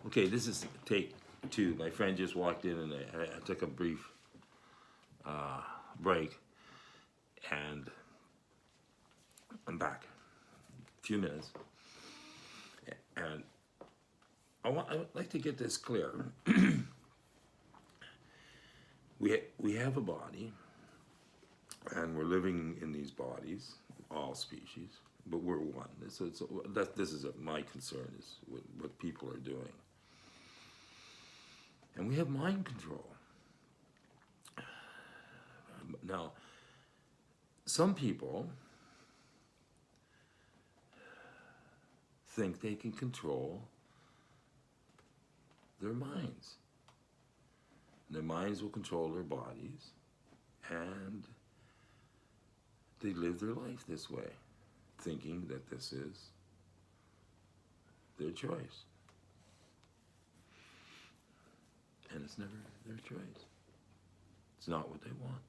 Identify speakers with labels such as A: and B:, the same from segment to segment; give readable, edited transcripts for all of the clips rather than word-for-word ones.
A: Okay, this is take two. My friend just walked in and I took a brief break and I'm back. A few minutes. And I would like to get this clear. We have a body and we're living in these bodies, all species, but we're one. This is my concern is what people are doing. And we have mind control. Now, some people think they can control their minds. And their minds will control their bodies, and they live their life this way, thinking that this is their choice. And it's never their choice. It's not what they want.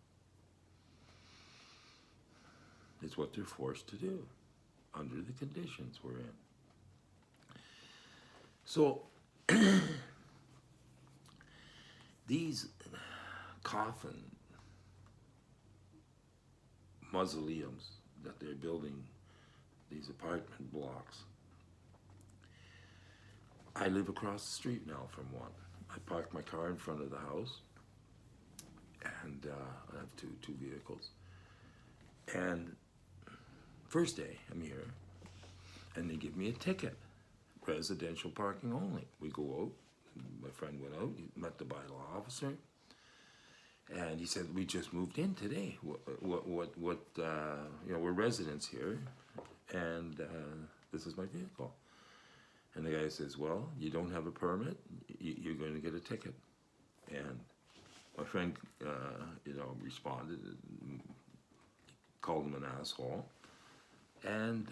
A: It's what they're forced to do under the conditions we're in. So, these coffin mausoleums that they're building, these apartment blocks, I live across the street now from one. I park my car in front of the house, and I have two vehicles. And first day I'm here, and they give me a ticket, residential parking only. We go out. My friend went out. He met the bylaw officer, and he said, "We just moved in today. We're residents here, and this is my vehicle." And the guy says, "Well, you don't have a permit. You're going to get a ticket." And my friend, responded, called him an asshole, and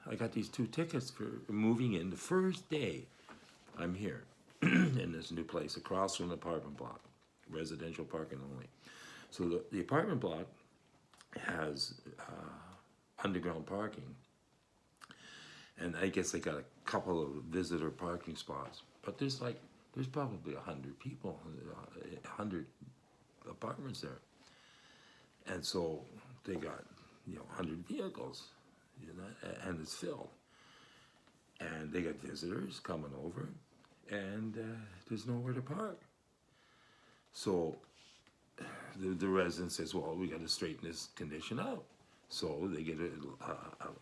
A: I got these 2 tickets for moving in the first day I'm here in this new place across from the apartment block, residential parking only. So the apartment block has underground parking, and I guess they got a couple of visitor parking spots, but there's probably 100 people, 100 apartments there, and so they got 100 vehicles, and it's filled, and they got visitors coming over, and there's nowhere to park. So the resident says, "Well, we got to straighten this condition out." So they get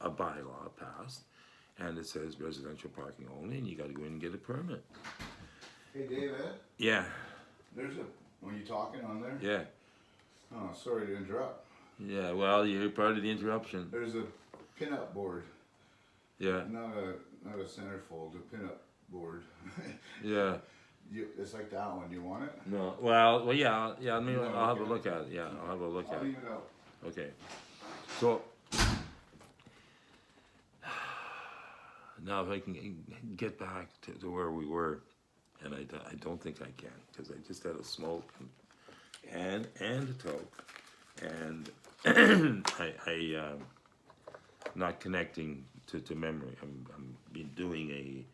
A: a bylaw passed, and it says residential parking only, and you got to go in and get a permit.
B: Hey, David.
A: Yeah.
B: When you talking on there?
A: Yeah.
B: Oh, sorry to interrupt.
A: Yeah. Well, you're part of the interruption.
B: There's a pin-up board.
A: Yeah.
B: Not a centerfold, a pin-up board.
A: Yeah.
B: It's like that one. You want it?
A: No. Well, yeah. I mean,
B: No,
A: I'll have a
B: okay.
A: look at it. Yeah, I'll have a look
B: I'll
A: at it.
B: leave it out.
A: Okay. So now if I can get back to where we were, and I don't think I can, because I just had a smoke and a toke, and I not connecting to memory. I'm been doing a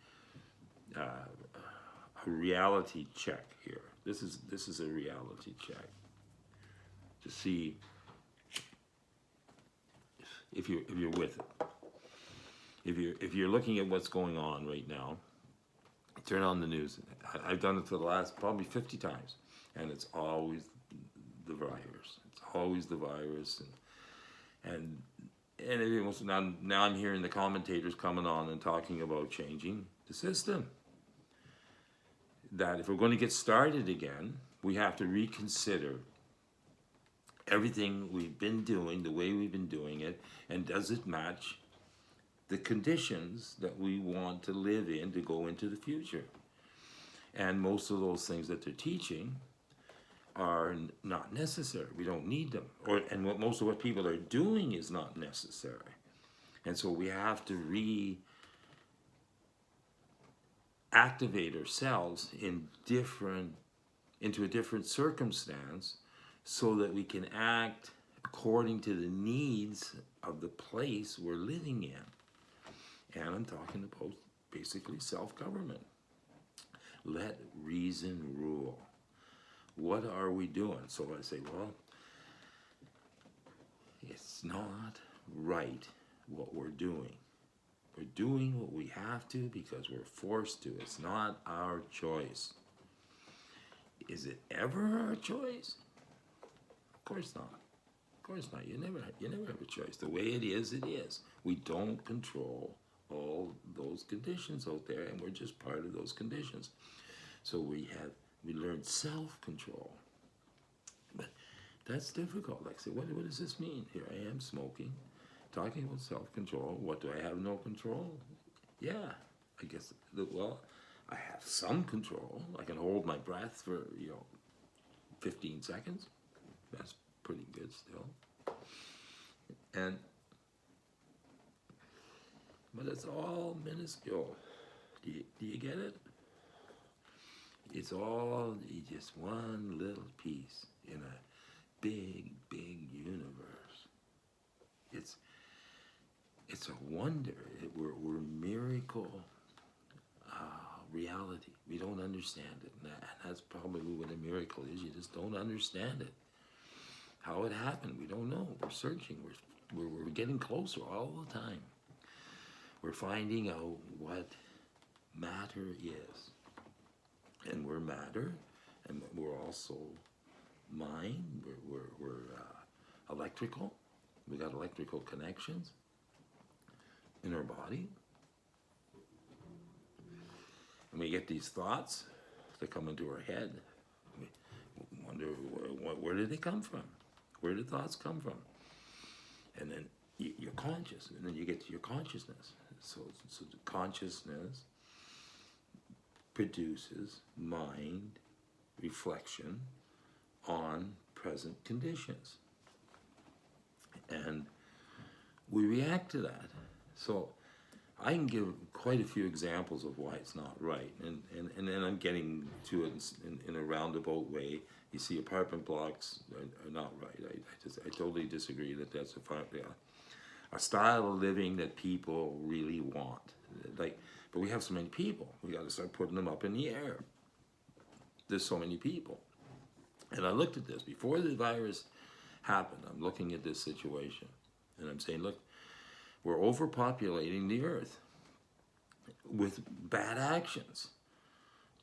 A: reality check here. This is a reality check to see if you're with it. If you're looking at what's going on right now, turn on the news. I've done it for the last probably 50 times, and it's always the virus. It's always the virus, and everyone's now I'm hearing the commentators coming on and talking about changing the system. That if we're going to get started again, we have to reconsider everything we've been doing, the way we've been doing it, and does it match the conditions that we want to live in to go into the future. And most of those things that they're teaching are not necessary. We don't need them. And most of what people are doing is not necessary. And so we have to reactivate ourselves into a different circumstance so that we can act according to the needs of the place we're living in. And I'm talking about basically self-government. Let reason rule. What are we doing? So I say, well, it's not right what we're doing. We're doing what we have to because we're forced to. It's not our choice. Is it ever our choice? Of course not. Of course not. You never have a choice. The way it is, it is. We don't control all those conditions out there, and we're just part of those conditions. So we learn self-control. But that's difficult. Like I say, what does this mean? Here I am smoking, talking about self-control. What, do I have no control? Yeah, I guess, well, I have some control. I can hold my breath for, 15 seconds. That's pretty good still. But it's all minuscule. Do you get it? It's all just one little piece in a big, big universe. It's a wonder. We're miracle reality. We don't understand it. And that's probably what a miracle is. You just don't understand it. How it happened, we don't know. We're searching. We're getting closer all the time. We're finding out what matter is. And we're matter, and we're also mind. We're electrical. We got electrical connections in our body. And we get these thoughts that come into our head. We wonder, where did they come from? Where did thoughts come from? And then you're conscious, and then you get to your consciousness. So the consciousness produces mind reflection on present conditions. And we react to that. So I can give quite a few examples of why it's not right. And then I'm getting to it in a roundabout way. You see, apartment blocks are not right. I totally disagree that that's a style of living that people really want. But we have so many people. We got to start putting them up in the air. There's so many people. And I looked at this before the virus happened. I'm looking at this situation, and I'm saying, look, we're overpopulating the earth with bad actions.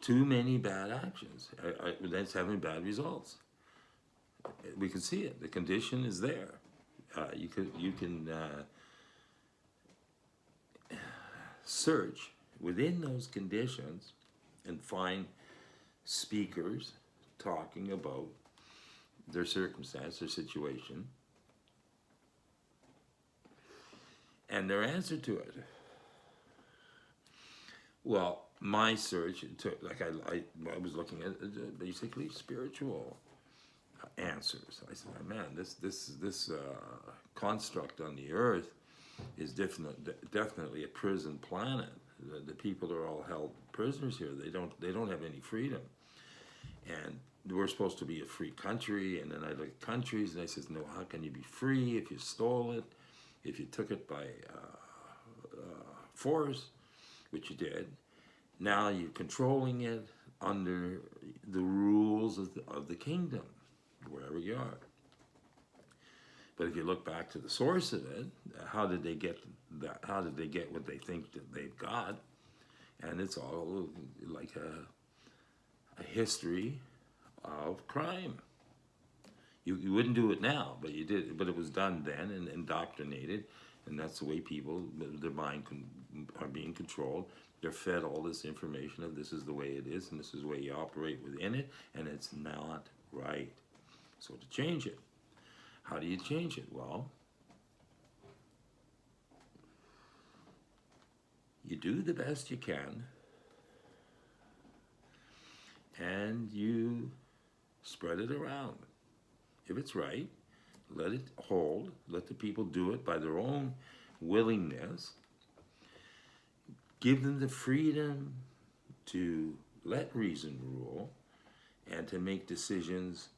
A: Too many bad actions. That's having bad results. We can see it. The condition is there. You can search within those conditions and find speakers talking about their circumstance, their situation, and their answer to it. Well, my search took, I was looking at basically spiritual answers. I said, man, this construct on the earth is definitely a prison planet. The people are all held prisoners here. They don't have any freedom, and we're supposed to be a free country. And then I look at countries, and I says, no, how can you be free if you stole it, if you took it by force, which you did? Now you're controlling it under the rules of the kingdom, wherever you are. But if you look back to the source of it, how did they get that? How did they get what they think that they've got? And it's all like a history of crime. You wouldn't do it now, but you did. But it was done then and indoctrinated, and that's the way people, their mind are being controlled. They're fed all this information of this is the way it is, and this is the way you operate within it, and it's not right. So to change it, how do you change it? Well, you do the best you can, and you spread it around. If it's right, let it hold. Let the people do it by their own willingness. Give them the freedom to let reason rule and to make decisions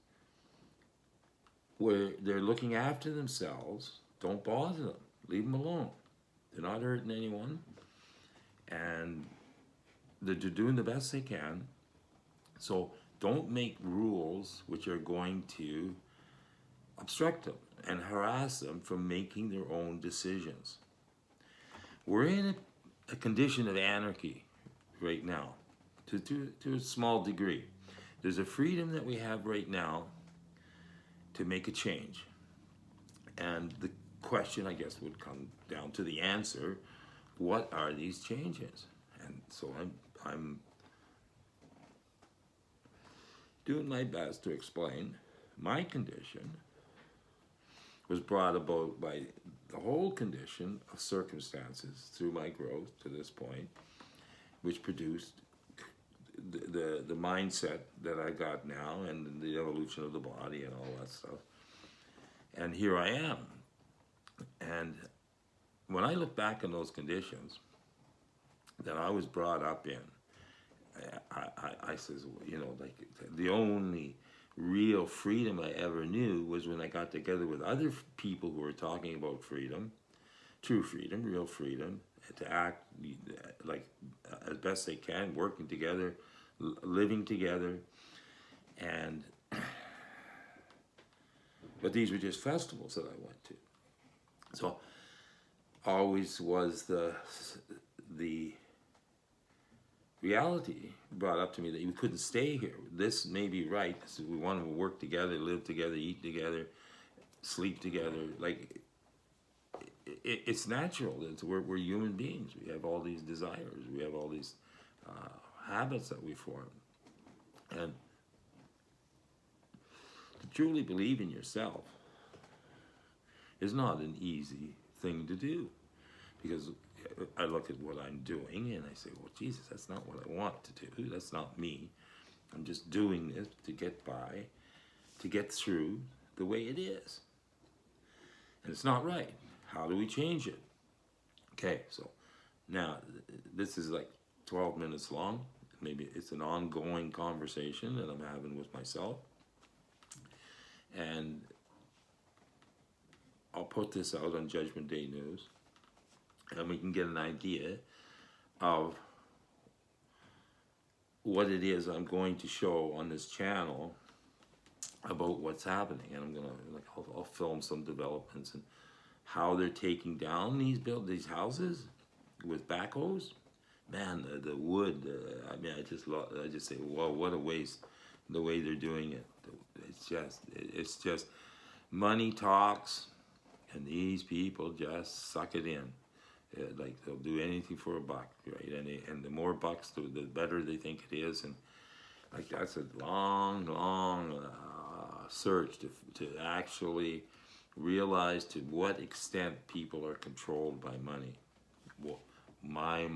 A: where they're looking after themselves. Don't bother them. Leave them alone. They're not hurting anyone. And they're doing the best they can. So don't make rules which are going to obstruct them and harass them from making their own decisions. We're in a condition of anarchy right now, to a small degree. There's a freedom that we have right now to make a change. And the question, I guess, would come down to the answer: what are these changes? And so I'm doing my best to explain. My condition was brought about by the whole condition of circumstances through my growth to this point, which produced the mindset that I got now, and the evolution of the body and all that stuff. And here I am. And when I look back on those conditions that I was brought up in, I says, you know, like, the only real freedom I ever knew was when I got together with other people who were talking about freedom, true freedom, real freedom, to act like as best they can, working together, living together. And but these were just festivals that I went to. So always was the reality brought up to me that you couldn't stay here. This may be right. We want to work together, live together, eat together, sleep together. Like, it's natural. We're human beings. We have all these desires. We have all these habits that we form. And to truly believe in yourself is not an easy thing to do, because I look at what I'm doing and I say, well, Jesus, that's not what I want to do. That's not me. I'm just doing this to get by, to get through the way it is. And it's not right. How do we change it? Okay, so now this is like 12 minutes long. Maybe it's an ongoing conversation that I'm having with myself. And I'll put this out on Judgment Day News, and we can get an idea of what it is I'm going to show on this channel about what's happening. And I'm gonna, like, I'll film some developments and how they're taking down these houses with backhoes. Man, the wood. I mean, I just say, whoa, what a waste! The way they're doing it. It's just money talks, and these people just suck it in. Like, they'll do anything for a buck, right? And the more bucks, the better they think it is. And like, that's a long search to actually realize to what extent people are controlled by money. Well, my,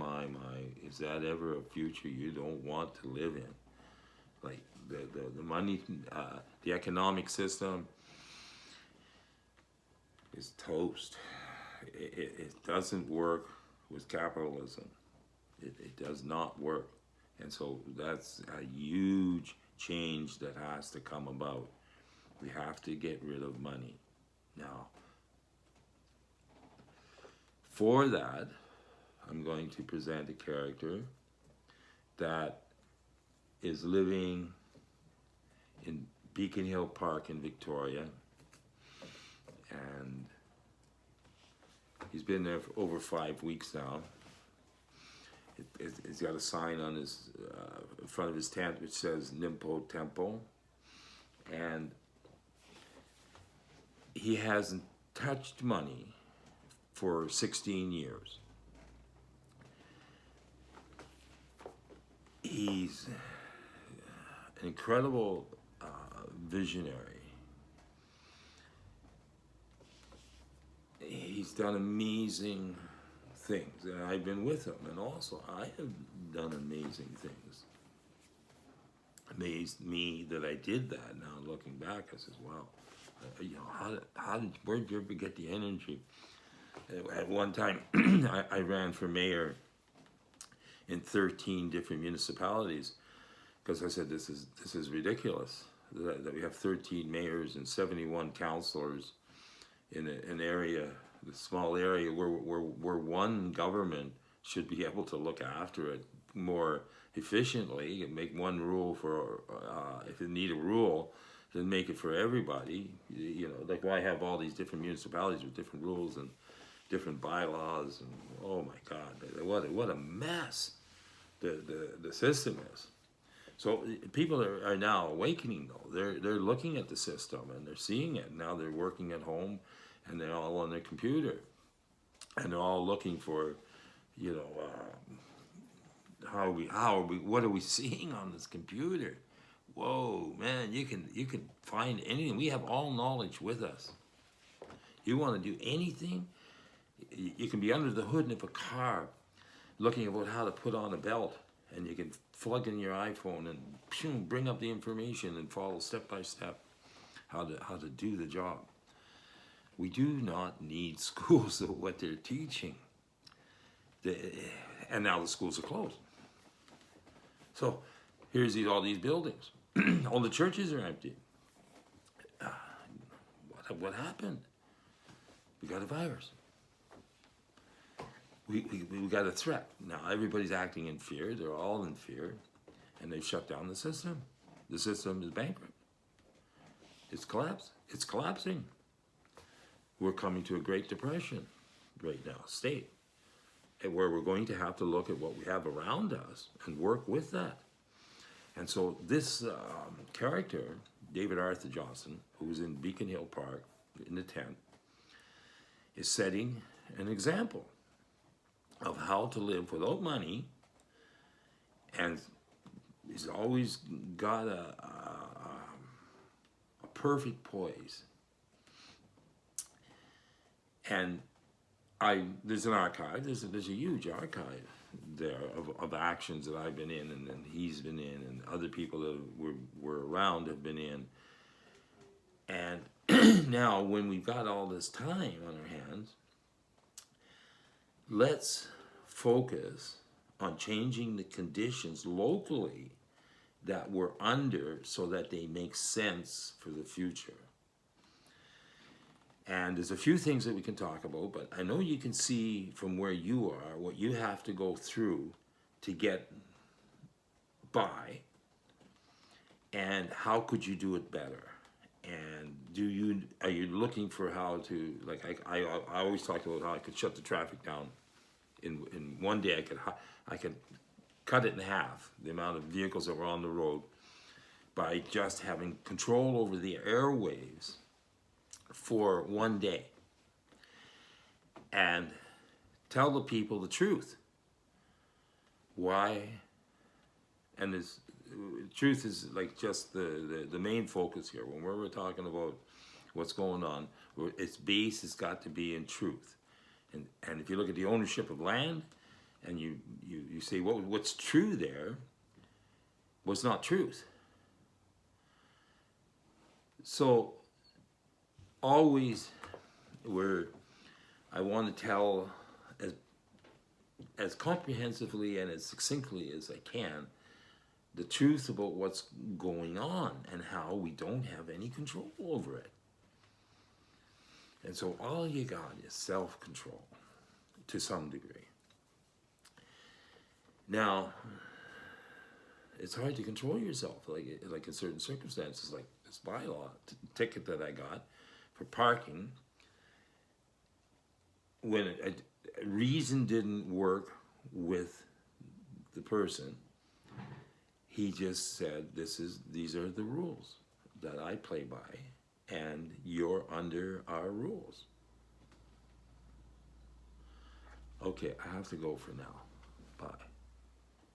A: is that ever a future you don't want to live in? Like, the money, the economic system is toast. It doesn't work with capitalism. It does not work. And so that's a huge change that has to come about. We have to get rid of money. Now, for that, I'm going to present a character that is living in Beacon Hill Park in Victoria, and he's been there for over 5 weeks now. He's got a sign on his in front of his tent which says Nimpo Temple, and he hasn't touched money for 16 years. He's an incredible visionary. He's done amazing things, and I've been with him, and also I have done amazing things. Amazed me that I did that. Now looking back, I says, wow, where did you ever get the energy? At one time, I ran for mayor in 13 different municipalities, because I said, this is ridiculous that we have 13 mayors and 71 councillors in an area, the small area where one government should be able to look after it more efficiently and make one rule for, if you need a rule, then make it for everybody. You know, like why have all these different municipalities with different rules and different bylaws, and oh my God, what a mess the system is. So people are now awakening though. They're looking at the system and they're seeing it. Now they're working at home and they're all on their computer and they're all looking for, you know, what are we seeing on this computer? Whoa, man, you can find anything. We have all knowledge with us. You want to do anything? You can be under the hood of a car looking about how to put on a belt, and you can plug in your iPhone and bring up the information and follow step by step how to do the job. We do not need schools of what they're teaching. And now the schools are closed. So here's all these buildings. All the churches are empty. What happened? We got a virus. We got a threat. Now everybody's acting in fear. They're all in fear. And they've shut down the system. The system is bankrupt. It's collapsed. It's collapsing. We're coming to a Great Depression right now, state, and where we're going to have to look at what we have around us and work with that. And so this character, David Arthur Johnson, who's in Beacon Hill Park in the tent, is setting an example of how to live without money, and he's always got a perfect poise. And there's an archive, there's a huge archive there of actions that I've been in and he's been in and other people that were around have been in. And now when we've got all this time on our hands, let's focus on changing the conditions locally that we're under so that they make sense for the future. And there's a few things that we can talk about, but I know you can see from where you are what you have to go through to get by, and how could you do it better? And are you looking for how to, like I always talk about how I could shut the traffic down in one day. I could cut it in half, the amount of vehicles that were on the road, by just having control over the airwaves for one day and tell the people the truth. Why? And this truth is like just the main focus here. When we're talking about what's going on, its base has got to be in truth. And if you look at the ownership of land and you say what's true there was not truth. So always I want to tell as comprehensively and as succinctly as I can the truth about what's going on and how we don't have any control over it. And so all you got is self-control to some degree. Now, it's hard to control yourself, like in certain circumstances, like this bylaw ticket that I got for parking, when a reason didn't work with the person, he just said, these are the rules that I play by, and you're under our rules. Okay, I have to go for now. Bye.